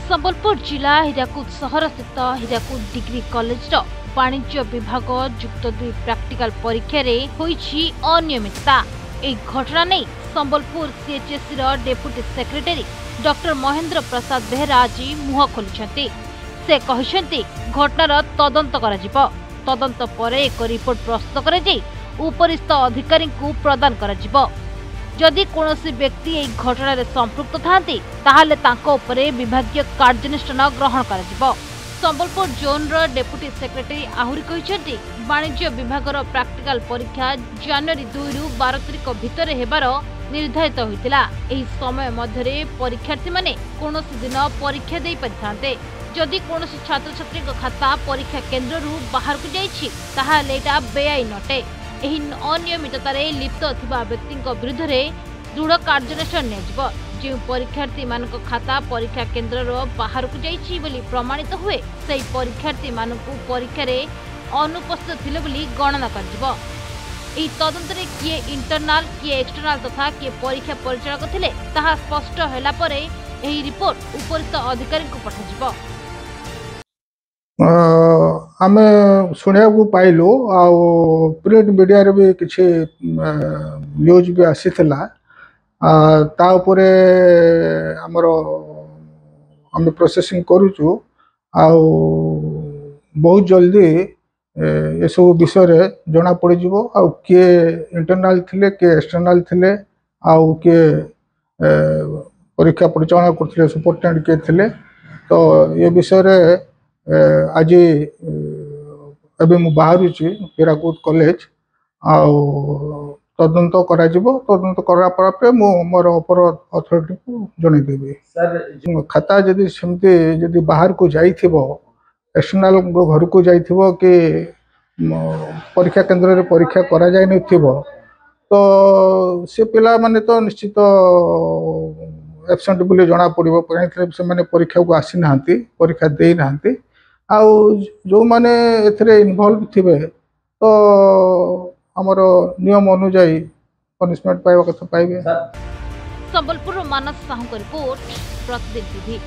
संबलपुर जिला हीराकुद सहर स्थित हीराकुद डिग्री कॉलेज वाणिज्य विभाग युक्त 2 प्रैक्टिकल परीक्षा रे होईछि अनियमितता। एक घटना नहीं Sambalpur CHSC deputy secretary doctor Mahendra Prasad Behera आज मुह खोली। से कहते घटनार तदंत करा तदंत पर एक रिपोर्ट प्रस्तुत कर उपरिस्थ अधिकारी को प्रदान करा। जदि कौनसी व्यक्ति एक घटना संपृक्त थांती ताहाले तांको उपरे विभागीय कार्यानुष्ठान ग्रहण करा। संबलपुर जोन डेप्यूटी सेक्रेटरी आहुरी कहते वाणिज्य विभाग प्रैक्टिकल परीक्षा जनवरी 2 रु 12 तारिख भितर हेबार निर्धारित होइतिला। एही समय मध्यरे परीक्षार्थी माने कौनसी दिन परीक्षा दे परिथांते। जदि कौनसी छात्र छात्री खाता परीक्षा केन्द्र रु बाहर को जाइछि ताहाले एटा बेआईन अटे। एही अनियमिततारे लिप्त थिबा व्यक्तिଙ୍କ विरुद्धरे दृढ़ कार्यानुष्ठान नियाजिबो। जे परीक्षार्थी मानक खाता परीक्षा केन्द्र बाहर को जाइछि बोली प्रमाणित हुए सेही परीक्षार्थी मानकु परीक्षा रे अनुपस्थित थिले बोली गणना करजिबो। एही तदंतरे किए इंटरनल किए एक्सटर्नल तथा किए परीक्षा परिचालक थिले ताहा स्पष्ट होला परे एही रिपोर्ट उपरिस्थ अधिकारी को पठाजिबो। आमे शुणा को पाइलु आ प्रिंट मीडिया रे भी किछि न्यूज भी आसीथिला। ता उपरे हमरो हम प्रोसेसिंग करूछु आ बहुत जल्दी ये सब विषय रे जना पड़ जिवो। आ के इंटरनल थिले के एक्सटर्नल थिले आ के परीक्षा परिचालन करथिले सुपरटेंडेंट के थिले। तो ये विषय रे आज एबे मु बाहर हीराकुद कॉलेज तदंत करा जिवो। तदंत करा पर मु मोर अपर अथॉरिटी को जणै देबे। सर खाता जदी सेमते जदी बाहर को जाइथिबो एक्सटर्नल घर को जाइथिबो कि परीक्षा केंद्र रे परीक्षा करा जाय नथिबो तो से पिला माने तो निश्चित एब्सेंट बोली जना पड़िबो। से माने परीक्षा को आसी नांती परीक्षा देई नांती आ जो माने एथरे इन्वॉल्व थिबे तो हमरो नियम अनुसार पनिशमेंट पाइबा कथा पाइबे। संबलपुर मानस साहू रिपोर्ट प्रतिदिन टीवी।